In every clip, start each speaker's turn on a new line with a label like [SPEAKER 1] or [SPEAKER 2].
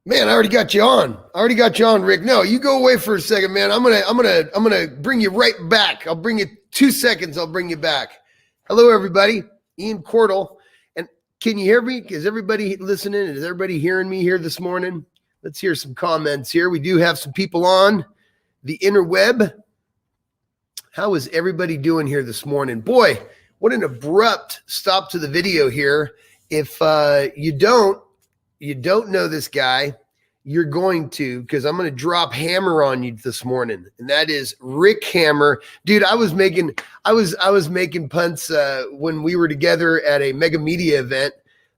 [SPEAKER 1] Man, I already got you on. Rick. No, you go away for a second, man. I'm gonna bring you right back. I'll bring you 2 seconds. I'll bring you back. Hello, everybody. Ian Cordell. And can you hear me? Is everybody listening? Is everybody hearing me here this morning? Let's hear some comments here. We do have some people on the interweb. How is everybody doing here this morning? Boy, what an abrupt stop to the video here. If you don't know this guy, you're going to, because I'm going to drop hammer on you this morning, and that is Rick Hammer. Dude, I was making punts when we were together at a mega media event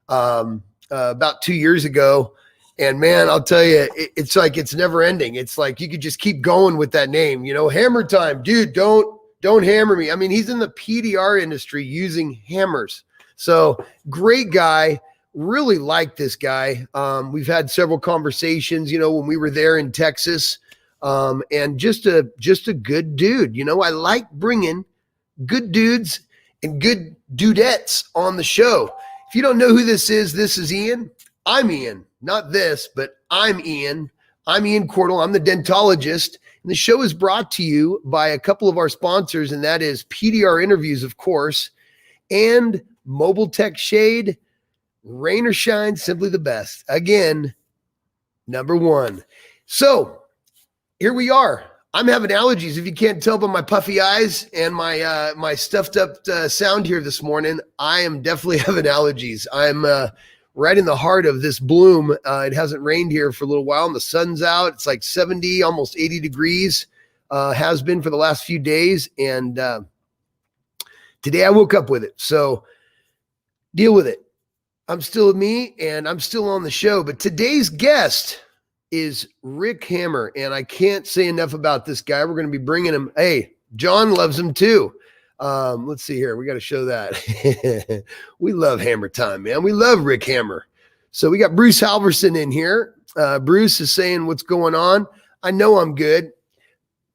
[SPEAKER 1] about 2 years ago. And man, I'll tell you, it's like it's never ending. It's like you could just keep going with that name, hammer time. Dude, don't hammer me. I mean, he's in the PDR industry using hammers. So great guy. Really like this guy. We've had several conversations, when we were there in Texas, and just a good dude. I like bringing good dudes and good dudettes on the show. If you don't know who this is Ian. I'm Ian, not this, but I'm Ian. I'm Ian Cordell. I'm the Dentologist. And the show is brought to you by a couple of our sponsors, and that is PDR Interviews, of course, and Mobile Tech Shade. Rain or shine, simply the best. Again, number one. So here we are. I'm having allergies. If you can't tell by my puffy eyes and my stuffed up sound here this morning, I am definitely having allergies. I'm right in the heart of this bloom. It hasn't rained here for a little while, and the sun's out. It's like 70, almost 80 degrees. Has been for the last few days, and today I woke up with it. So deal with it. I'm still me, and I'm still on the show. But today's guest is Rick Hammer, and I can't say enough about this guy. We're going to be bringing him. Hey, John loves him too. Let's see here. We got to show that. We love Hammer time, man. We love Rick Hammer. So we got Bruce Halverson in here. Bruce is saying what's going on. I know I'm good.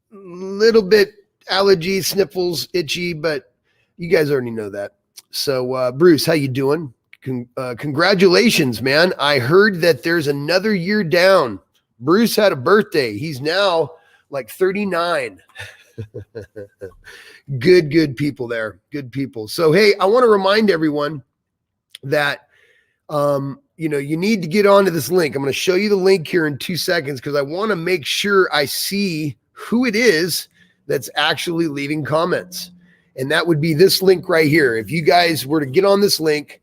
[SPEAKER 1] Little bit allergy, sniffles, itchy, but you guys already know that. So Bruce, how you doing? Congratulations, man. I heard that there's another year down. Bruce had a birthday. He's now like 39. Good people there. Good people. So, hey, I want to remind everyone that, you need to get onto this link. I'm going to show you the link here in 2 seconds because I want to make sure I see who it is that's actually leaving comments. And that would be this link right here. If you guys were to get on this link,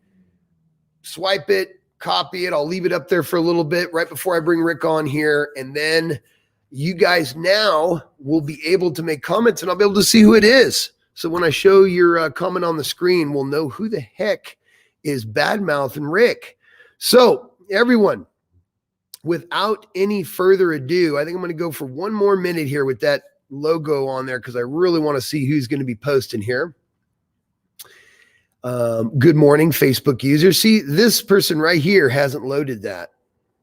[SPEAKER 1] swipe it, copy it. I'll leave it up there for a little bit right before I bring Rick on here. And then you guys now will be able to make comments, and I'll be able to see who it is. So when I show your comment on the screen, we'll know who the heck is bad-mouthing Rick. So everyone, without any further ado, I think I'm going to go for one more minute here with that logo on there because I really want to see who's going to be posting here. Good morning, Facebook user. See, this person right here hasn't loaded that.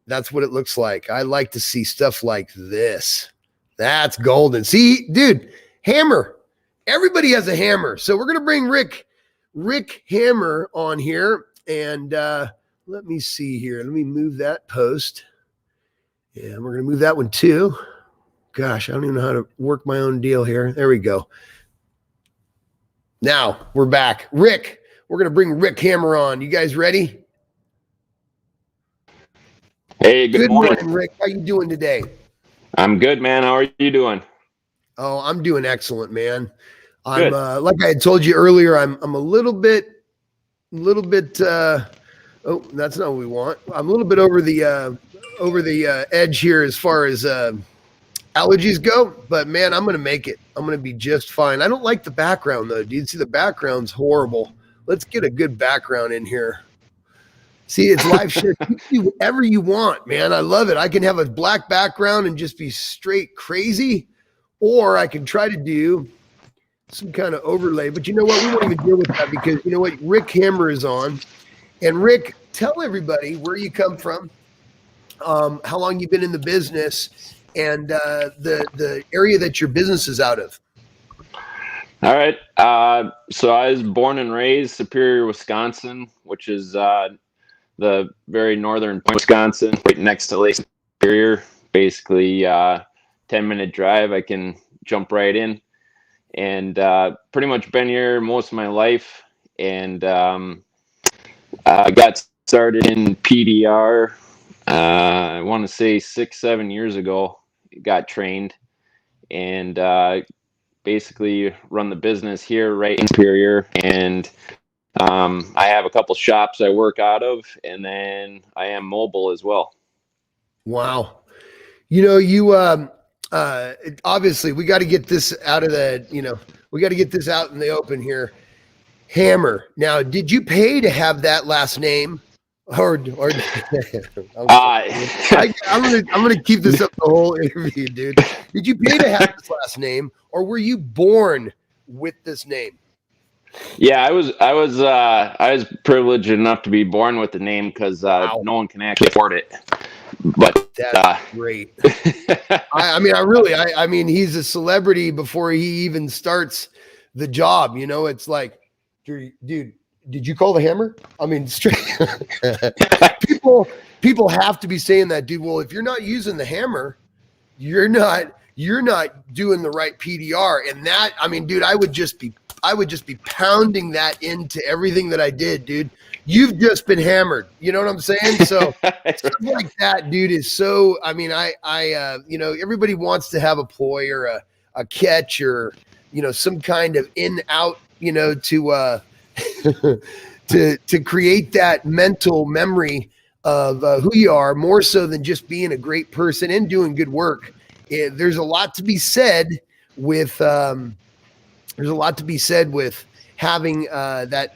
[SPEAKER 1] That's what it looks like. I like to see stuff like this. That's golden. See, dude, hammer. Everybody has a hammer. So we're going to bring Rick Hammer on here. And let me see here. Let me move that post. Yeah, we're going to move that one too. Gosh, I don't even know how to work my own deal here. There we go. Now we're back. Rick. We're going to bring Rick Hammer on. You guys ready?
[SPEAKER 2] Hey, good morning,
[SPEAKER 1] Rick. How you doing today?
[SPEAKER 2] I'm good, man. How are you doing?
[SPEAKER 1] Oh, I'm doing excellent, man. I'm like I had told you earlier, I'm a little bit oh, that's not what we want. I'm a little bit over the edge here as far as allergies go, but man, I'm going to make it. I'm going to be just fine. I don't like the background though, dude. See, the background's horrible. Let's get a good background in here. See, it's live share. You can do whatever you want, man. I love it. I can have a black background and just be straight crazy, or I can try to do some kind of overlay. But you know what? We won't even deal with that because you know what? Rick Hammer is on. And Rick, tell everybody where you come from, how long you've been in the business, and the area that your business is out of.
[SPEAKER 2] All right. So I was born and raised Superior, Wisconsin, which is the very northern Wisconsin, right next to Lake Superior. Basically, 10-minute drive. I can jump right in, and pretty much been here most of my life. And I got started in PDR. I want to say 6-7 years ago. Got trained, and basically run the business here right in Superior. And I have a couple shops I work out of, and then I am mobile as well.
[SPEAKER 1] Wow. You obviously we got to get this out of we got to get this out in the open here. Hammer. Now, did you pay to have that last name? Or I'm gonna keep this up the whole interview, dude. Did you pay to have this last name, or were you born with this name?
[SPEAKER 2] Yeah, I was privileged enough to be born with the name because
[SPEAKER 1] Wow.
[SPEAKER 2] no one can actually afford it. But
[SPEAKER 1] that's great. I mean, he's a celebrity before he even starts the job. It's like, dude, did you call the Hammer? I mean, straight. people have to be saying that, dude. Well, if you're not using the Hammer, you're not doing the right PDR. And that, I mean, dude, I would just be pounding that into everything that I did, dude. You've just been hammered. You know what I'm saying? So stuff like that, dude, is so. I mean, everybody wants to have a ploy or a catch or some kind of in out, to create that mental memory of who you are, more so than just being a great person and doing good work. There's a lot to be said with having that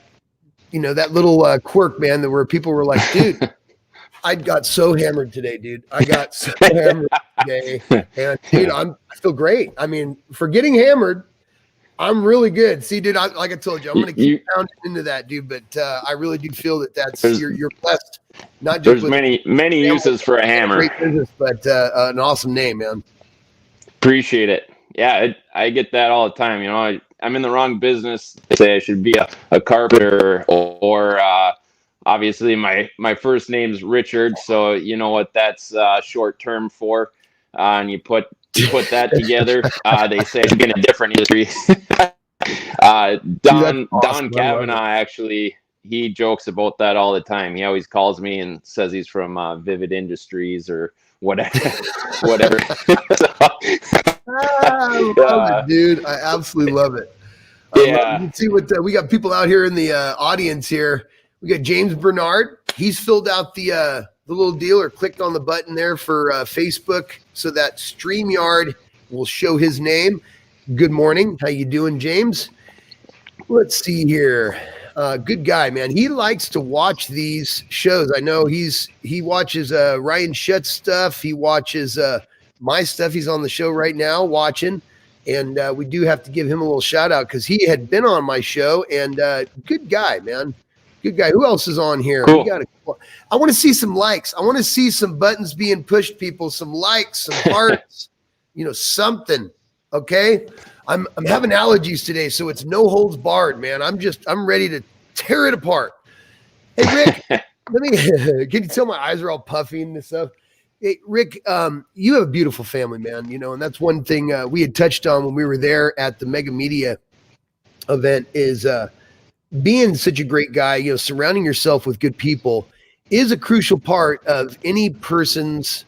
[SPEAKER 1] little quirk, man, where people were like, dude, I got so hammered today, dude. I got so hammered today. And dude, I feel great. I mean, for getting hammered, I'm really good. See, dude, like I told you, I'm going to keep pounding into that, dude. But I really do feel that's you're blessed. Not just
[SPEAKER 2] there's many uses for a hammer.
[SPEAKER 1] Great business, but an awesome name, man.
[SPEAKER 2] Appreciate it. Yeah, I get that all the time. I'm in the wrong business. They say I should be a carpenter or obviously my first name's Richard, so you know what that's short term for. And you put that together. They say I should be in a different industry. Don Kavanaugh, actually, he jokes about that all the time. He always calls me and says he's from Vivid Industries or whatever.
[SPEAKER 1] I love it, dude. I absolutely love it.
[SPEAKER 2] Yeah.
[SPEAKER 1] You can see what we got people out here in the audience here. We got James Bernard. He's filled out the little deal or clicked on the button there for Facebook so that StreamYard will show his name. Good morning. How you doing, James? Let's see here. Good guy, man. He likes to watch these shows. I know he watches Ryan Shutt's stuff. He watches my stuff. He's on the show right now watching. And we do have to give him a little shout out because he had been on my show. And good guy, man. Good guy. Who else is on here?
[SPEAKER 2] Cool.
[SPEAKER 1] I want to see some likes. I want to see some buttons being pushed, people. Some likes, some hearts, something. Okay. I'm having allergies today, so it's no holds barred, man. I'm ready to tear it apart. Hey, Rick, can you tell my eyes are all puffy and stuff? Hey, Rick, you have a beautiful family, man, and that's one thing we had touched on when we were there at the Mega Media event is being such a great guy, surrounding yourself with good people is a crucial part of any person's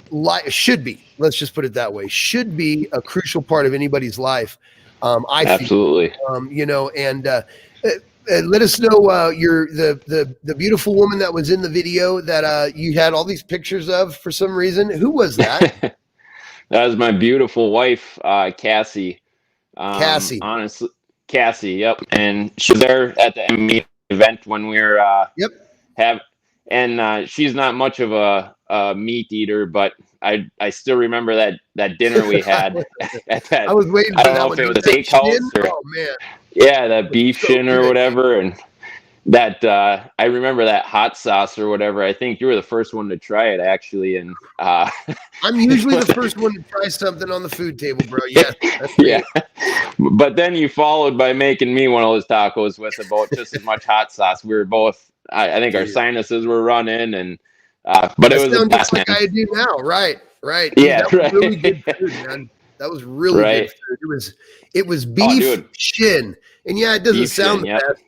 [SPEAKER 1] life. Should be, let's just put it that way, should be a crucial part of anybody's life. I
[SPEAKER 2] absolutely
[SPEAKER 1] think, and let us know you're the beautiful woman that was in the video that you had all these pictures of for some reason. Who was that?
[SPEAKER 2] That was my beautiful wife, Cassie.
[SPEAKER 1] Cassie.
[SPEAKER 2] Honestly, Cassie. Yep. And she was there at the MME event when we were she's not much of a meat eater, but I still remember that dinner we had at that.
[SPEAKER 1] I was waiting for
[SPEAKER 2] I don't
[SPEAKER 1] that
[SPEAKER 2] know
[SPEAKER 1] one.
[SPEAKER 2] if it was a steakhouse or
[SPEAKER 1] man.
[SPEAKER 2] Yeah, that beef shin or whatever, and that I remember that hot sauce or whatever. I think you were the first one to try it, actually, and
[SPEAKER 1] I'm usually the first one to try something on the food table, bro. Yes,
[SPEAKER 2] yeah. But then you followed by making me one of those tacos with about just as much hot sauce. We were both, I think, our sinuses were running, and But
[SPEAKER 1] That
[SPEAKER 2] it was a
[SPEAKER 1] sounds just
[SPEAKER 2] blast,
[SPEAKER 1] like
[SPEAKER 2] man.
[SPEAKER 1] I do now. Right. Dude,
[SPEAKER 2] Yeah,
[SPEAKER 1] that was really good
[SPEAKER 2] right.
[SPEAKER 1] food, man. That was really good
[SPEAKER 2] Right.
[SPEAKER 1] food. It was
[SPEAKER 2] Oh,
[SPEAKER 1] beef
[SPEAKER 2] dude,
[SPEAKER 1] shin. And yeah, it doesn't
[SPEAKER 2] beef
[SPEAKER 1] sound
[SPEAKER 2] shin.
[SPEAKER 1] the
[SPEAKER 2] Yep.
[SPEAKER 1] best,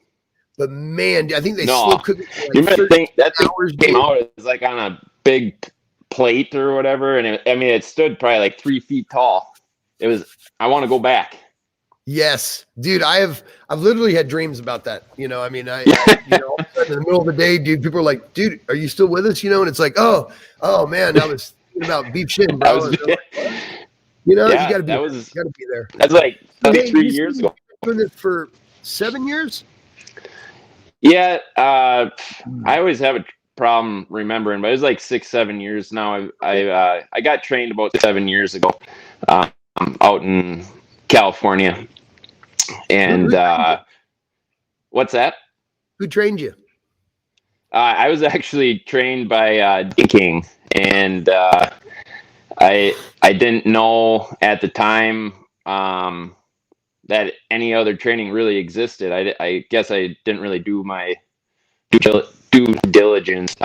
[SPEAKER 1] but man, I think they slow
[SPEAKER 2] No,
[SPEAKER 1] cook it for
[SPEAKER 2] you
[SPEAKER 1] like
[SPEAKER 2] might
[SPEAKER 1] 13
[SPEAKER 2] think that thing
[SPEAKER 1] hours,
[SPEAKER 2] came
[SPEAKER 1] dude.
[SPEAKER 2] out as like on a big plate or whatever, and I mean, it stood probably like 3 feet tall. It was. I want to go back.
[SPEAKER 1] Yes, dude. I've literally had dreams about that. I mean, all of a sudden in the middle of the day, dude, people are like, dude, are you still with us? And it's like, oh man, I was thinking about beef shin,
[SPEAKER 2] I
[SPEAKER 1] bro.
[SPEAKER 2] was.
[SPEAKER 1] And they're like, what? You
[SPEAKER 2] Yeah,
[SPEAKER 1] got to be
[SPEAKER 2] that
[SPEAKER 1] there.
[SPEAKER 2] was.
[SPEAKER 1] You got to be there.
[SPEAKER 2] That's like
[SPEAKER 1] So, hey,
[SPEAKER 2] 3
[SPEAKER 1] you said
[SPEAKER 2] years
[SPEAKER 1] you've
[SPEAKER 2] ago.
[SPEAKER 1] been doing this for 7 years?
[SPEAKER 2] Yeah, I always have a problem remembering, but it was like 6, 7 years now. I got trained about 7 years ago, um, out in California,
[SPEAKER 1] Who
[SPEAKER 2] and
[SPEAKER 1] trained you?
[SPEAKER 2] what's that?
[SPEAKER 1] Who trained you?
[SPEAKER 2] I was actually trained by King, and I didn't know at the time that any other training really existed. I guess I didn't really do my due diligence.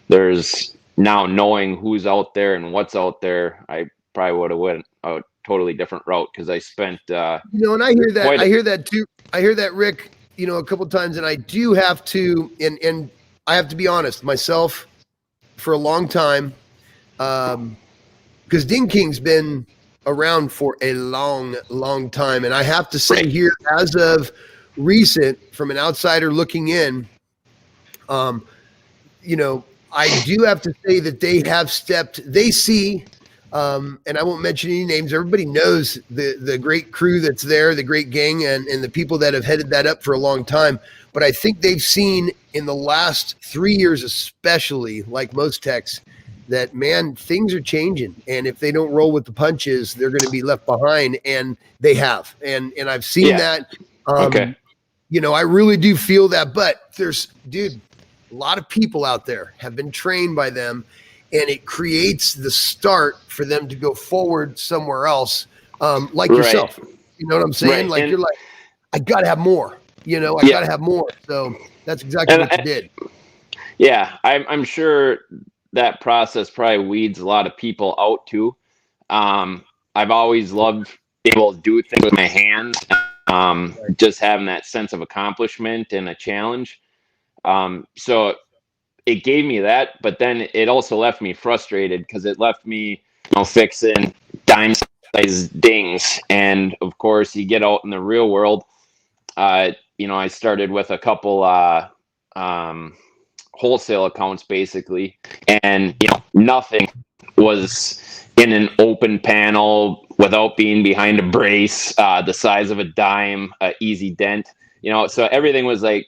[SPEAKER 2] There's now knowing who's out there and what's out there. I probably would have went a totally different route because I spent
[SPEAKER 1] And I hear that.
[SPEAKER 2] quite.
[SPEAKER 1] I hear that too. I hear that, Rick. A couple times, and I do have to, and I have to be honest myself. For a long time, because Ding King's been around for a long, long time, and I have to say
[SPEAKER 2] Right.
[SPEAKER 1] here, as of recent, from an outsider looking in, I do have to say that they have stepped. They see, and I won't mention any names. Everybody knows the great crew that's there, the great gang, and the people that have headed that up for a long time. But I think they've seen in the last 3 years, especially, like most techs, that man, things are changing, and if they don't roll with the punches, they're going to be left behind, and they have, and I've seen
[SPEAKER 2] Yeah.
[SPEAKER 1] that.
[SPEAKER 2] Okay.
[SPEAKER 1] I really do feel that, but dude, a lot of people out there have been trained by them, and it creates the start for them to go forward somewhere else, like
[SPEAKER 2] Right.
[SPEAKER 1] yourself. You know what I'm saying?
[SPEAKER 2] Right.
[SPEAKER 1] Like,
[SPEAKER 2] And
[SPEAKER 1] you're like, I got to have more. I
[SPEAKER 2] Yeah.
[SPEAKER 1] got to have more. So that's exactly what you did.
[SPEAKER 2] Yeah, I'm sure that process probably weeds a lot of people out too. I've always loved being able to do things with my hands, just having that sense of accomplishment and a challenge. So it gave me that, but then it also left me frustrated because it left me, fixing dime size dings. And of course, you get out in the real world. I started with a couple wholesale accounts basically, and nothing was in an open panel without being behind a brace, the size of a dime, easy dent. So everything was like,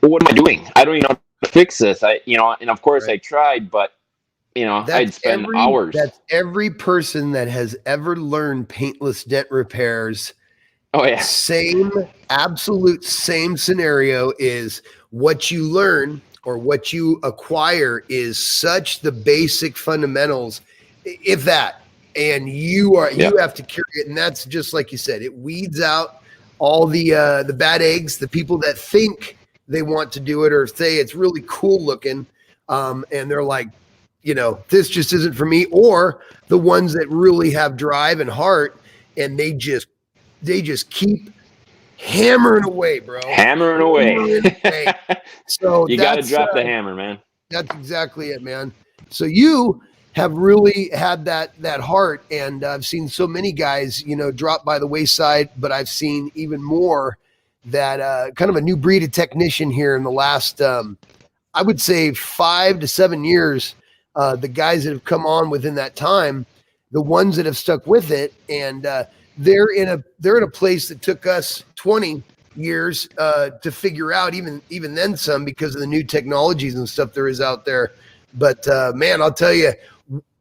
[SPEAKER 2] what am I doing? I don't even know how to fix this. And of course
[SPEAKER 1] Right.
[SPEAKER 2] I tried, but I'd spend hours.
[SPEAKER 1] That's every person that has ever learned paintless dent repairs.
[SPEAKER 2] Oh yeah.
[SPEAKER 1] Absolute same scenario is what you learn or what you acquire is such the basic fundamentals, if that, and you have to carry it. And that's just like you said, it weeds out all the bad eggs, the people that think they want to do it or say it's really cool looking. And they're like, this just isn't for me, or the ones that really have drive and heart, and they just keep hammering away, bro.
[SPEAKER 2] Hammering away.
[SPEAKER 1] So
[SPEAKER 2] you got to drop the hammer, man.
[SPEAKER 1] That's exactly it, man. So you have really had that heart, and I've seen so many guys, drop by the wayside, but I've seen even more that kind of a new breed of technician here in the last, I would say 5 to 7 years. The guys that have come on within that time, the ones that have stuck with it, and they're in a place that took us 20 years to figure out, even then some, because of the new technologies and stuff there is out there. But man, I'll tell you,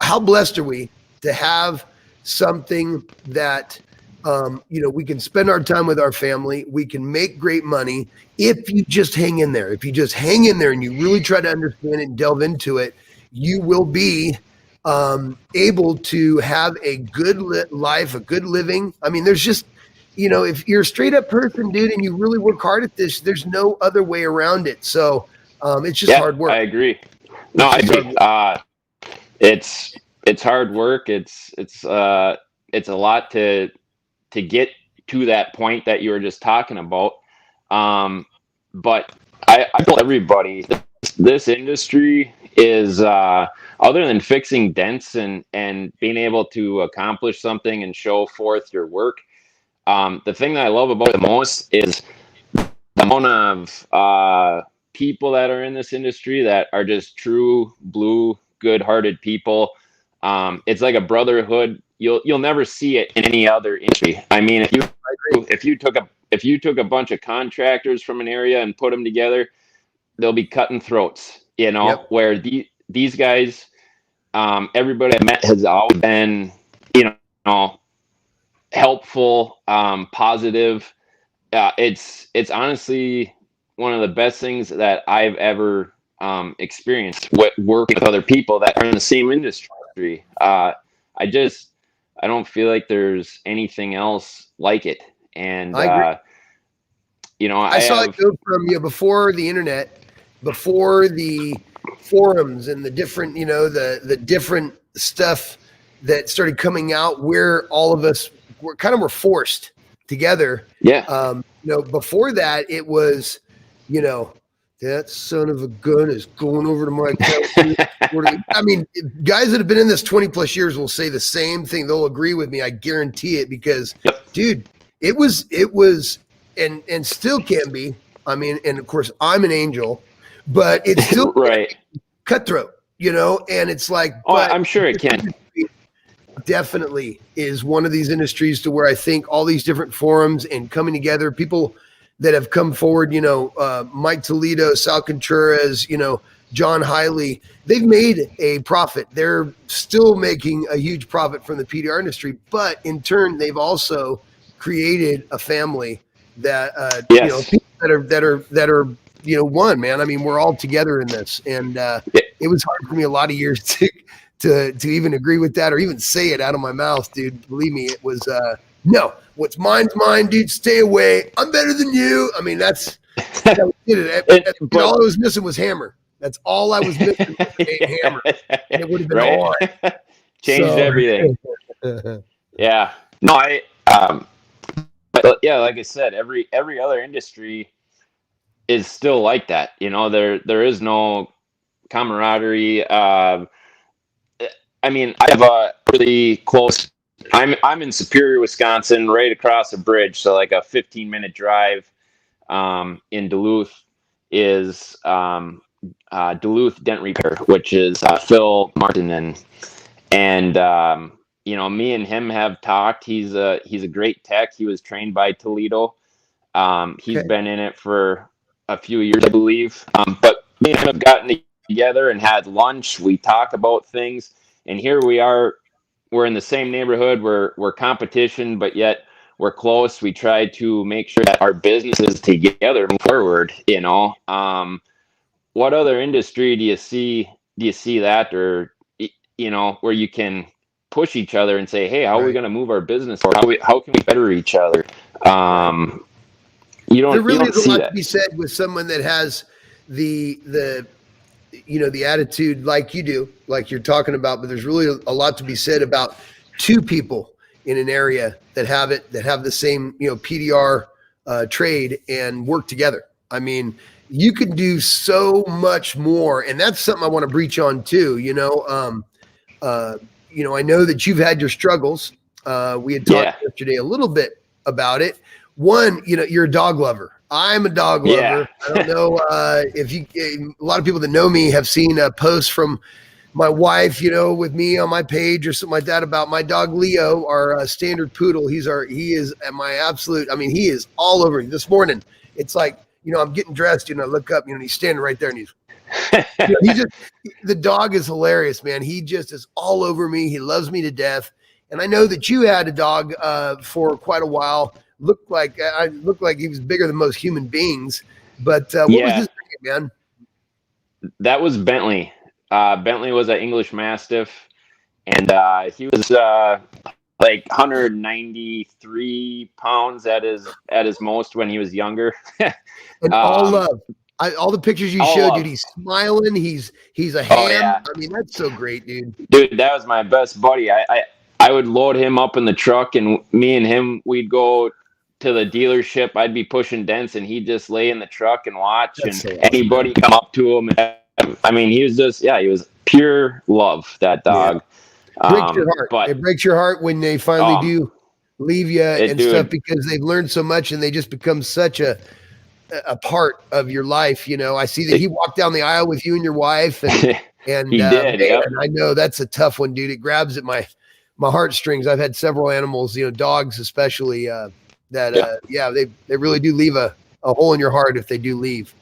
[SPEAKER 1] how blessed are we to have something that we can spend our time with our family, we can make great money if you just hang in there. If you just hang in there and you really try to understand it and delve into it, you will be able to have a good life, a good living. I mean, there's just, if you're a straight up person, dude, and you really work hard at this, there's no other way around it. So It's just hard work.
[SPEAKER 2] I agree. No, I agree. It's hard work. It's a lot to get to that point that you were just talking about. But I tell everybody this industry is other than fixing dents and being able to accomplish something and show forth your work. The thing that I love about it the most is the amount of people that are in this industry that are just true blue, good-hearted people. It's like a brotherhood. You'll never see it in any other industry. I mean, if you took a bunch of contractors from an area and put them together, they'll be cutting throats.
[SPEAKER 1] Yep.
[SPEAKER 2] Where these guys, everybody I met has always been, helpful, positive. It's honestly one of the best things that I've ever experienced working with other people that are in the same industry. I don't feel like there's anything else like it. And
[SPEAKER 1] I agree. I saw it go from before the internet, before the forums and the different, the different stuff that started coming out, where all of us were forced together.
[SPEAKER 2] Yeah.
[SPEAKER 1] Before that, it was, that son of a gun is going over to my account. I mean, guys that have been in this 20 plus years will say the same thing. They'll agree with me. I guarantee it, because dude, it was, and still can be. I mean, and of course I'm an angel, but it's still
[SPEAKER 2] right.
[SPEAKER 1] Cutthroat, and it's like,
[SPEAKER 2] I'm sure it can.
[SPEAKER 1] Definitely is one of these industries to where I think all these different forums and coming together, people that have come forward, Mike Toledo, Sal Contreras, John Hiley, they've made a profit. They're still making a huge profit from the PDR industry, but in turn, they've also created a family that, people that are, one, man. I mean, we're all together in this, and it was hard for me a lot of years to even agree with that or even say it out of my mouth, dude. Believe me, it was no. What's mine's mine, dude. Stay away. I'm better than you. I mean, that's how we did it. But all I was missing was hammer. That's all I was missing was the name hammer, and it would have been on.
[SPEAKER 2] Changed everything. Yeah. No, but yeah, like I said, every other industry is still like that. There is no camaraderie. I mean, I have a really close. I'm in Superior, Wisconsin, right across the bridge. So like a 15-minute drive. In Duluth is Duluth Dent Repair, which is Phil Martin, and me and him have talked. He's a great tech. He was trained by Toledo. He's been in it for a few years, I believe. But me and him have gotten together and had lunch. We talk about things. And here we are, we're in the same neighborhood, we're competition, but yet we're close. We try to make sure that our businesses together move forward, What other industry do you see that, or, where you can push each other and say, hey, how are we going to move our business, or how can we better each other? There
[SPEAKER 1] really is a lot to be said with someone that has the attitude like you do, like you're talking about, but there's really a lot to be said about two people in an area that have the same, PDR trade and work together. I mean, you can do so much more, and that's something I want to breach on too. I know that you've had your struggles. We had talked yesterday a little bit about it. One, you're a dog lover. I'm a dog lover.
[SPEAKER 2] Yeah.
[SPEAKER 1] I don't know if a lot of people that know me have seen posts from my wife, with me on my page or something like that about my dog Leo, our standard poodle. He is my absolute. I mean, he is all over me. This morning, it's like, I'm getting dressed, I look up, he's standing right there, and he's the dog is hilarious, man. He just is all over me. He loves me to death. And I know that you had a dog for quite a while. Looked like he was bigger than most human beings. But what was his name, man?
[SPEAKER 2] That was Bentley. Bentley was an English Mastiff, and he was like 193 pounds at his most when he was younger.
[SPEAKER 1] And all love. All the pictures you showed, dude, he's smiling. He's a ham.
[SPEAKER 2] Oh, yeah.
[SPEAKER 1] I mean, that's so great, dude.
[SPEAKER 2] Dude, that was my best buddy. I would load him up in the truck, and me and him, we'd go to the dealership. I'd be pushing dents, and he'd just lay in the truck and watch.
[SPEAKER 1] That's
[SPEAKER 2] And
[SPEAKER 1] so awesome,
[SPEAKER 2] anybody come up to him. I mean, he was just, he was pure love, that dog.
[SPEAKER 1] Breaks your heart.
[SPEAKER 2] But
[SPEAKER 1] it breaks your heart when they finally do leave you and stuff, because they've learned so much and they just become such a part of your life. You know, I see that he walked down the aisle with you and your wife, and
[SPEAKER 2] he did.
[SPEAKER 1] Man, I know that's a tough one, dude. It grabs at my heartstrings. I've had several animals, you know, dogs especially, they really do leave a hole in your heart if they do leave.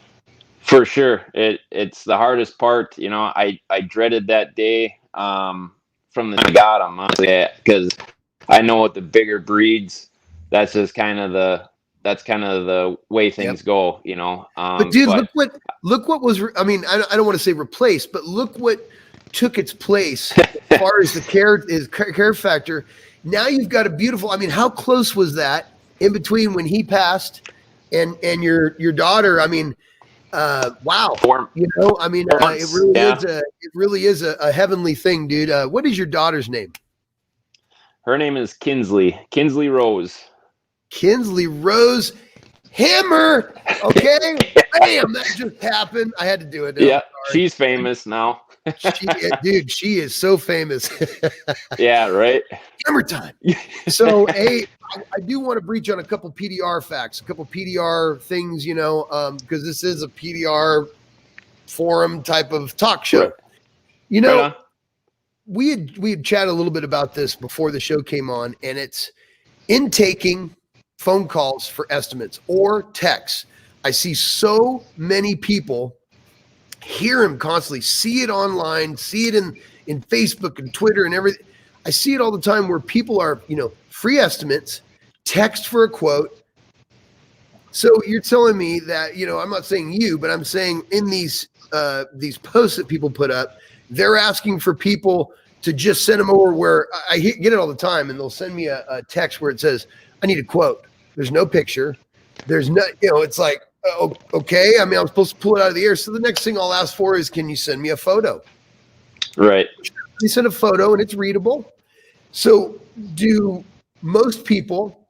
[SPEAKER 2] For sure. It's the hardest part. You know, I dreaded that day from the time I got them, honestly, because I know with the bigger breeds, that's just kind of the way things go, you know.
[SPEAKER 1] But dude, look what was. I mean, I don't want to say replaced, but look what took its place as far as the care factor. Now you've got a beautiful. I mean, how close was that in between when he passed and your daughter? I mean, wow. You know, I mean, it really is a heavenly thing, dude. What is your daughter's name?
[SPEAKER 2] Her name is Kinsley Rose.
[SPEAKER 1] Kinsley Rose Hammer. Okay. Bam, that just happened. I had to do it.
[SPEAKER 2] Yeah, she's famous now.
[SPEAKER 1] She is so famous.
[SPEAKER 2] Yeah, right.
[SPEAKER 1] Hammer time. So, hey, I do want to breach on a couple PDR facts, a couple PDR things, you know, because this is a PDR forum type of talk show. Right. You know, we had chatted a little bit about this before the show came on, and it's intaking phone calls for estimates or texts. I see so many people hear him constantly, see it online, see it in Facebook and Twitter and everything. I see it all the time where people are, you know, free estimates, text for a quote. So you're telling me that, you know, I'm not saying you, but I'm saying in these posts that people put up, they're asking for people to just send them over, where I get it all the time, and they'll send me a text where it says, I need a quote. There's no picture. There's no, you know, it's like, okay. I mean, I'm supposed to pull it out of the air. So the next thing I'll ask for is, can you send me a photo?
[SPEAKER 2] Right.
[SPEAKER 1] You send a photo and it's readable. So do most people,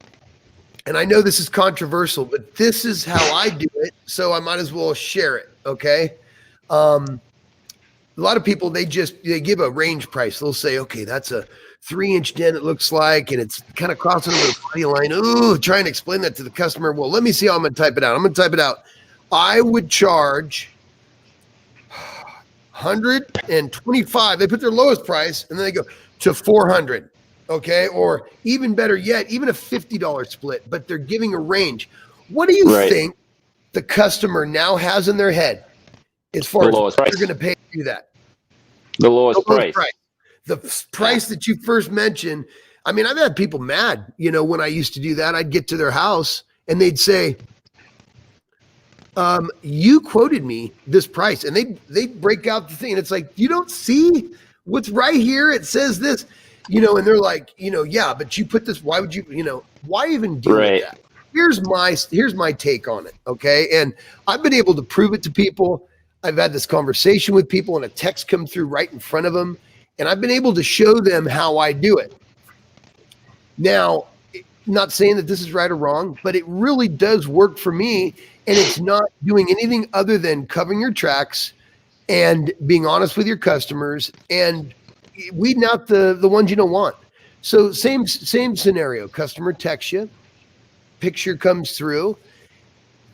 [SPEAKER 1] and I know this is controversial, but this is how I do it, so I might as well share it, okay? A lot of people, they give a range price. They'll say, okay, that's a 3-inch dent, it looks like, and it's kind of crossing over the body line. Ooh, trying to explain that to the customer. Well, let me see how I'm going to type it out. I'm going to type it out. I would charge $125. They put their lowest price, and then they go to $400. Okay, or even better yet, even a $50 split, but they're giving a range. What do you think the customer now has in their head as far as what they're going to pay to do that?
[SPEAKER 2] The lowest price.
[SPEAKER 1] The price that you first mentioned. I mean, I've had people mad, you know, when I used to do that. I'd get to their house and they'd say, you quoted me this price, and they'd break out the thing. And it's like, you don't see what's right here. It says this, you know, and they're like, you know, yeah, but you put this, why would you, you know, why even do that? Here's my take on it. Okay. And I've been able to prove it to people. I've had this conversation with people, and a text come through right in front of them, and I've been able to show them how I do it. Now, not saying that this is right or wrong, but it really does work for me, and it's not doing anything other than covering your tracks and being honest with your customers and weeding out the ones you don't want. So same scenario. Customer texts you, picture comes through.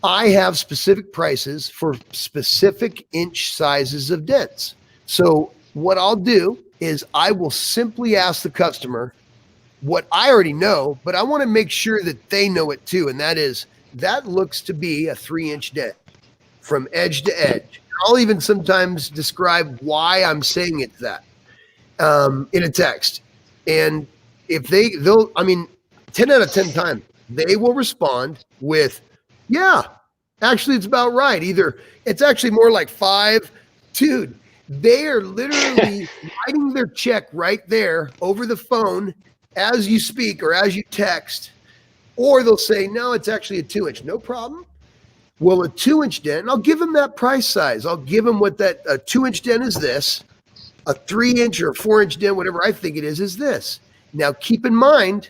[SPEAKER 1] I have specific prices for specific inch sizes of dents. So what I'll do is I will simply ask the customer what I already know, but I want to make sure that they know it too. And that is, that looks to be a 3-inch dent from edge to edge. I'll even sometimes describe why I'm saying it that in a text. And if they'll, I mean, 10 out of 10 times, they will respond with, yeah, actually it's about right. Either it's actually more like 5. Dude, they are literally writing their check right there over the phone as you speak or as you text, or they'll say, no, it's actually a 2-inch. No problem. Well, a 2-inch dent, and I'll give them that price size. I'll give them what that a 2-inch dent is this, a 3-inch or 4-inch dent, whatever I think it is this. Now, keep in mind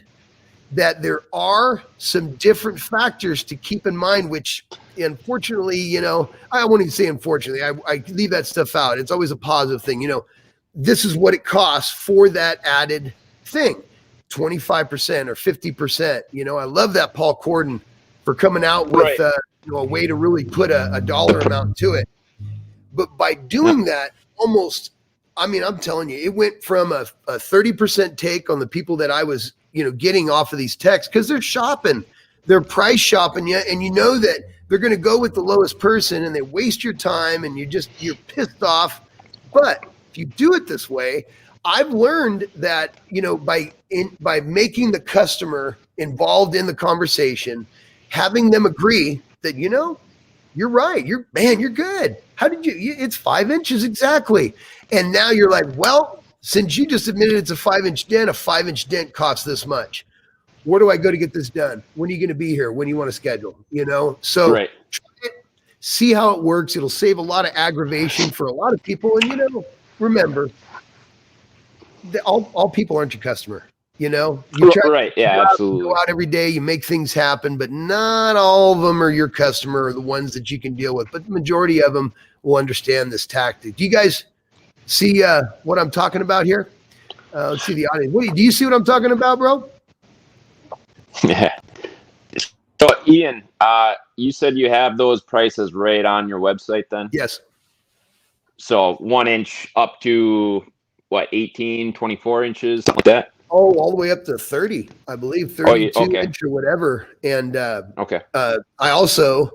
[SPEAKER 1] that there are some different factors to keep in mind, which unfortunately, you know, I won't even say unfortunately, I leave that stuff out. It's always a positive thing. You know, this is what it costs for that added thing, 25% or 50%. You know, I love that Paul Corden for coming out with you know, a way to really put a dollar amount to it. But by doing that, almost, I mean, I'm telling you, it went from a 30% take on the people that I was, you know, getting off of these texts because they're shopping, they're price shopping you, and you know that they're going to go with the lowest person, and they waste your time, and you're pissed off. But if you do it this way, I've learned that, you know, by making the customer involved in the conversation, having them agree that, you know, you're right. You're good. How did you, it's 5 inches exactly. And now you're like, well, since you just admitted it's a 5-inch dent, a 5-inch dent costs this much. Where do I go to get this done? When are you going to be here? When do you want to schedule? You know, so try it, see how it works. It'll save a lot of aggravation for a lot of people. And, you know, remember, all people aren't your customer. You know, you try
[SPEAKER 2] absolutely.
[SPEAKER 1] go out every day, you make things happen, but not all of them are your customer or the ones that you can deal with. But the majority of them will understand this tactic. Do you guys see what I'm talking about here? Let's see the audience. Do you see what I'm talking about, bro?
[SPEAKER 2] Yeah. So, Ian, you said you have those prices right on your website then?
[SPEAKER 1] Yes.
[SPEAKER 2] So 1 inch up to what, 18, 24 inches, something like that?
[SPEAKER 1] Oh, all the way up to 30, I believe, 32 inch or whatever. And I also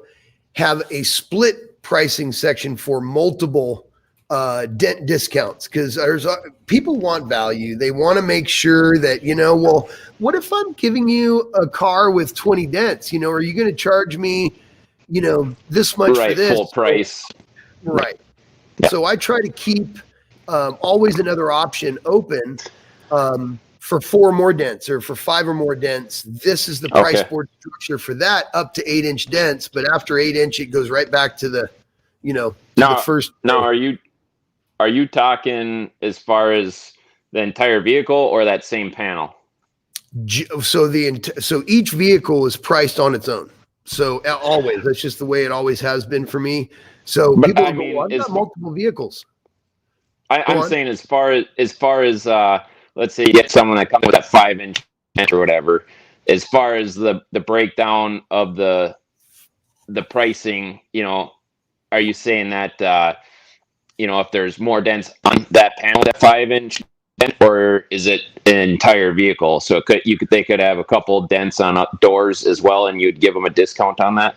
[SPEAKER 1] have a split pricing section for multiple dent discounts because there's people want value. They want to make sure that, you know, well, what if I'm giving you a car with 20 dents? You know, are you going to charge me, you know, this much for this?
[SPEAKER 2] Full price.
[SPEAKER 1] Right. Yeah. So I try to keep always another option open for 4 more dents or for 5 or more dents. This is the price board structure for that up to 8-inch dents. But after 8-inch, it goes right back to the, you know, the first.
[SPEAKER 2] Now, are you talking as far as the entire vehicle or that same panel?
[SPEAKER 1] So so each vehicle is priced on its own. So always, that's just the way it always has been for me. So but people go, well, I've got multiple vehicles.
[SPEAKER 2] I'm saying as far as let's say you get someone that comes with that 5-inch or whatever, as far as the breakdown of the pricing, you know, are you saying that you know, if there's more dents on that panel, that 5-inch dent, or is it an entire vehicle? So they could have a couple dents on doors as well, and you'd give them a discount on that?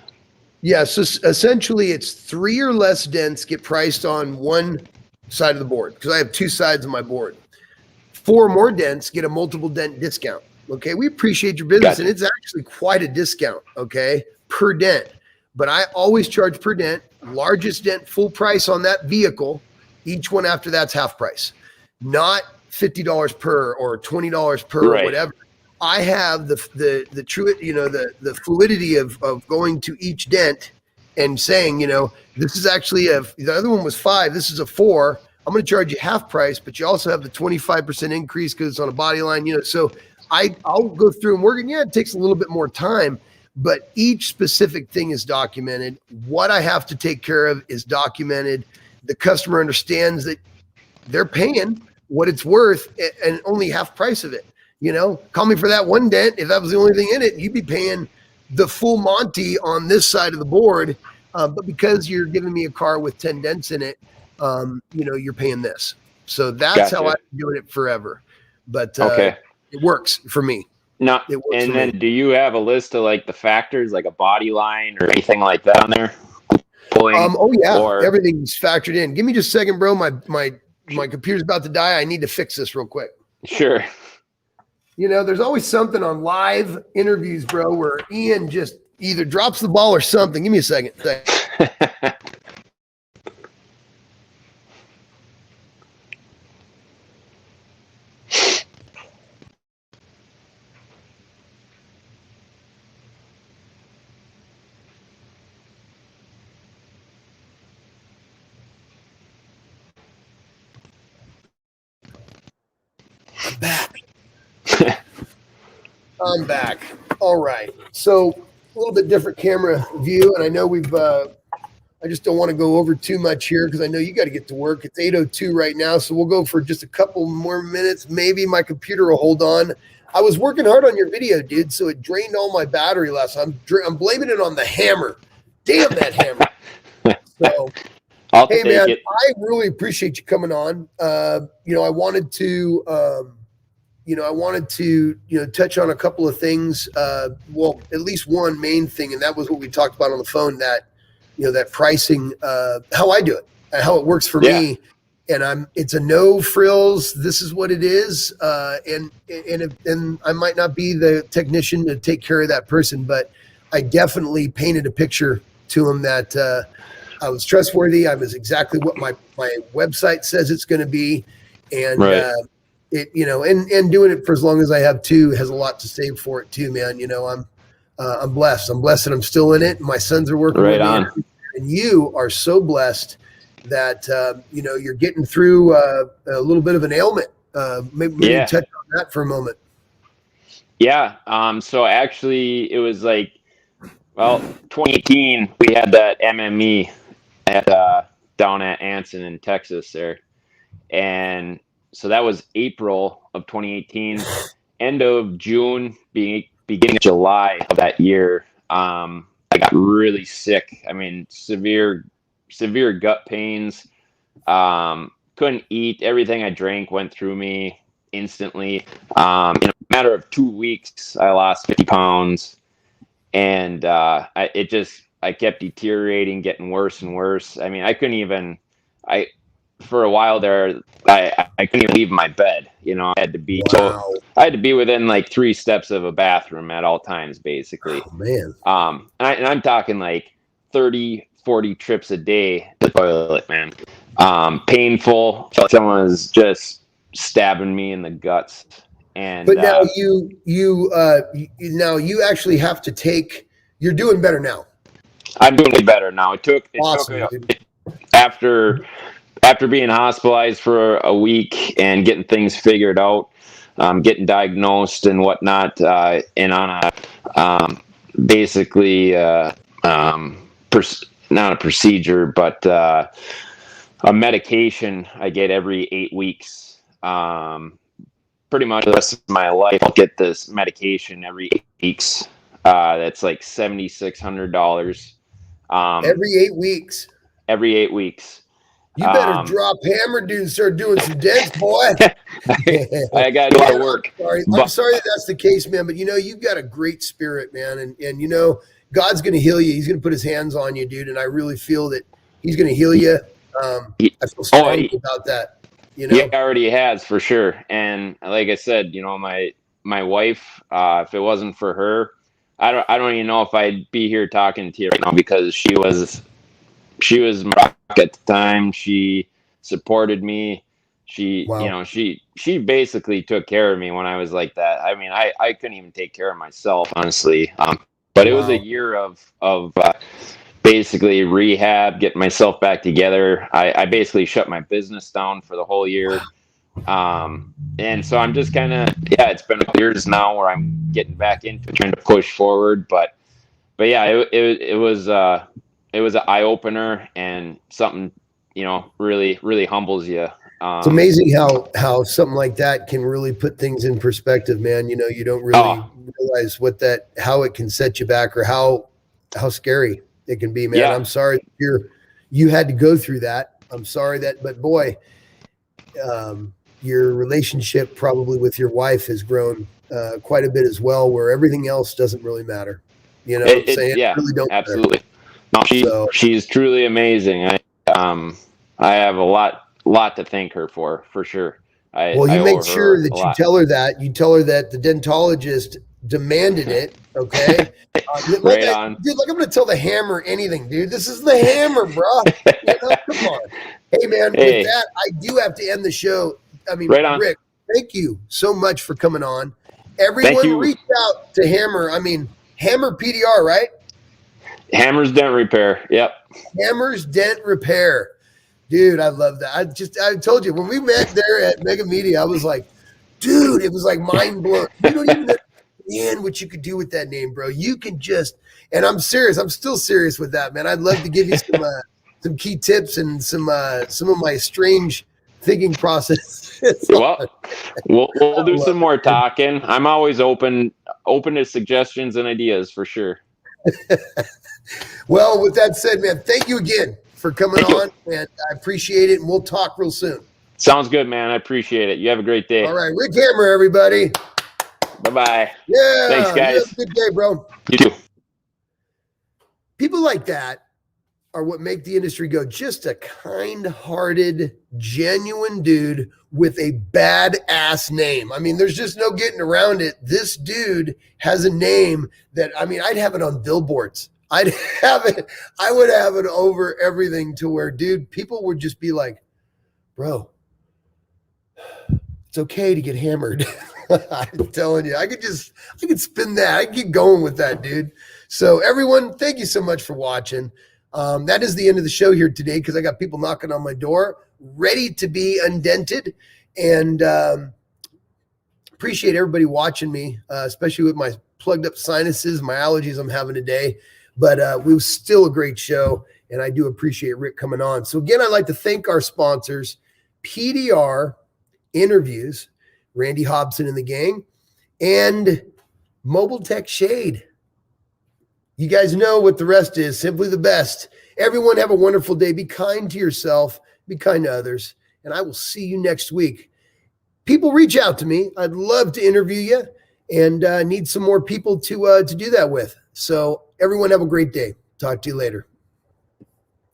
[SPEAKER 1] Yeah, so essentially it's 3 or less dents get priced on one side of the board because I have 2 sides of my board. 4 more dents get a multiple dent discount. Okay, we appreciate your business, and it's actually quite a discount, okay, per dent. But I always charge per dent, largest dent, full price on that vehicle. Each one after that's half price, not $50 per or $20 per or whatever. I have the true, you know, the fluidity of going to each dent and saying, you know, this is actually the other one was 5, this is a 4. I'm going to charge you half price, but you also have the 25% increase because it's on a body line, you know. So I'll go through and work, and it takes a little bit more time, but each specific thing is documented. What I have to take care of is documented. The customer understands that they're paying what it's worth and only half price of it. You know, call me for that one dent. If that was the only thing in it, you'd be paying the full Monty on this side of the board. But because you're giving me a car with 10 dents in it, you know, you're paying this. So that's how I've been doing it forever. But it works for me.
[SPEAKER 2] No, and then do you have a list of like the factors, like a body line or anything like that on there?
[SPEAKER 1] Oh yeah, everything's factored in. Give me just a second, bro. My computer's about to die. I need to fix this real quick.
[SPEAKER 2] Sure.
[SPEAKER 1] You know, there's always something on live interviews, bro, where Ian just either drops the ball or something. Give me a second. I'm back. I'm back. All right. So a little bit different camera view, and I know I just don't want to go over too much here because I know you got to get to work. It's 8:02 right now, so we'll go for just a couple more minutes. Maybe my computer will hold on. I was working hard on your video, dude, so it drained all my battery last time. I'm blaming it on the hammer. Damn that hammer. So, hey, man, I really appreciate you coming on. I wanted to touch on a couple of things. Well, at least one main thing, and that was what we talked about on the phone, that pricing, how I do it, how it works for me. And it's a no frills. This is what it is. And I might not be the technician to take care of that person, but I definitely painted a picture to him that I was trustworthy. I was exactly what my website says it's going to be. And, and doing it for as long as I have too has a lot to say for it too, man. I'm blessed. I'm blessed that I'm still in it. My sons are working
[SPEAKER 2] right on,
[SPEAKER 1] and you are so blessed that you're getting through a little bit of an ailment. Maybe touch on that for a moment.
[SPEAKER 2] Yeah. So actually, it was 2018. We had that MME down at Anson in Texas there, and so that was April of 2018. End of June, beginning of July of that year, I got really sick. I mean, severe gut pains. Couldn't eat. Everything I drank went through me instantly. In a matter of 2 weeks, I lost 50 pounds, and I kept deteriorating, getting worse and worse. I mean, for a while there, I couldn't even leave my bed. I had to be I had to be within 3 steps of a bathroom at all times, basically.
[SPEAKER 1] Oh, man.
[SPEAKER 2] And I'm talking 30, 40 trips a day to the toilet, man. Painful. Someone was just stabbing me in the guts.
[SPEAKER 1] But now you actually have to take. You're doing better now.
[SPEAKER 2] I'm doing better now. It took after being hospitalized for a week and getting things figured out, getting diagnosed and whatnot, and on a basically not a procedure, but a medication I get every 8 weeks. Pretty much the rest of my life, I'll get this medication every 8 weeks. That's $7,600.
[SPEAKER 1] Every 8 weeks.
[SPEAKER 2] Every 8 weeks.
[SPEAKER 1] You better drop hammer, dude, and start doing some dents, boy.
[SPEAKER 2] I got to go to work.
[SPEAKER 1] I'm sorry that's the case, man. But you've got a great spirit, man, and God's going to heal you. He's going to put His hands on you, dude. And I really feel that He's going to heal you. I feel strongly about that.
[SPEAKER 2] He already has, for sure. And like I said, my wife, if it wasn't for her, I don't even know if I'd be here talking to you right now, because she was my rock at the time. She supported me. She basically took care of me when I was like that. I mean, I couldn't even take care of myself, honestly. But it was a year of basically rehab, getting myself back together. I basically shut my business down for the whole year. And so I'm just it's been years now where I'm getting back into trying to push forward. But yeah, it was an eye opener and something, really, really humbles you.
[SPEAKER 1] It's amazing how something like that can really put things in perspective, man. You don't really realize how it can set you back, or how scary it can be, man. Yeah. I'm sorry you had to go through that. I'm sorry but boy, your relationship probably with your wife has grown quite a bit as well, where everything else doesn't really matter. You know what I'm saying?
[SPEAKER 2] Yeah, really don't absolutely. No, she's truly amazing. I have a lot to thank her for sure.
[SPEAKER 1] You make sure that you tell her that. You tell her that the dentologist demanded it. Okay.
[SPEAKER 2] Right on.
[SPEAKER 1] Dude, I'm going to tell the hammer anything, dude. This is the hammer, bro. Come on. Hey, man, with that, I do have to end the show. I mean, right on. Rick, thank you so much for coming on. Everyone reach out to Hammer. I mean, Hammer PDR, right?
[SPEAKER 2] Hammer's Dent Repair. Yep.
[SPEAKER 1] Hammer's Dent Repair. Dude, I love that. I told you, when we met there at Mega Media, I was like, dude, it was like mind blowing. You don't even understand what you could do with that name, bro. You can just, and I'm serious. I'm still serious with that, man. I'd love to give you some key tips and some of my strange thinking process.
[SPEAKER 2] Well, we'll do some more
[SPEAKER 1] it, man.
[SPEAKER 2] talking. I'm always open to suggestions and ideas for sure.
[SPEAKER 1] Well, with that said, man, thank you again for coming
[SPEAKER 2] Thank you.
[SPEAKER 1] on, and I appreciate it. And we'll talk real soon.
[SPEAKER 2] Sounds good, man. I appreciate it. You have a great day.
[SPEAKER 1] All right, Rick Hammer, everybody.
[SPEAKER 2] Bye-bye.
[SPEAKER 1] Yeah,
[SPEAKER 2] Thanks,
[SPEAKER 1] you
[SPEAKER 2] guys.
[SPEAKER 1] have a good day, bro.
[SPEAKER 2] You too.
[SPEAKER 1] People like that are what make the industry go. Just a kind-hearted, genuine dude with a badass name. I mean, there's just no getting around it. This dude has a name that, I mean, I'd have it on billboards. I would have it over everything to where, dude, people would just be like, bro, it's okay to get hammered. I'm telling you, I could spin that. I could keep going with that, dude. So everyone, thank you so much for watching. That is the end of the show here today because I got people knocking on my door, ready to be undented. And appreciate everybody watching me, especially with my plugged up sinuses, my allergies I'm having today. But it was still a great show, and I do appreciate Rick coming on. So again, I'd like to thank our sponsors, PDR Interviews, Randy Hobson and the gang, and Mobile Tech Shade. You guys know what the rest is. Simply the best. Everyone have a wonderful day. Be kind to yourself. Be kind to others. And I will see you next week. People reach out to me. I'd love to interview you and need some more people to do that with. So everyone have a great day. Talk to you later.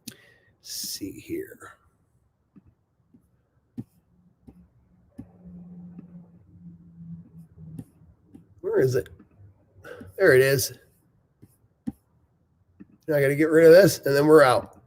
[SPEAKER 1] Let's see here. Where is it? There it is. Now I got to get rid of this, and then we're out.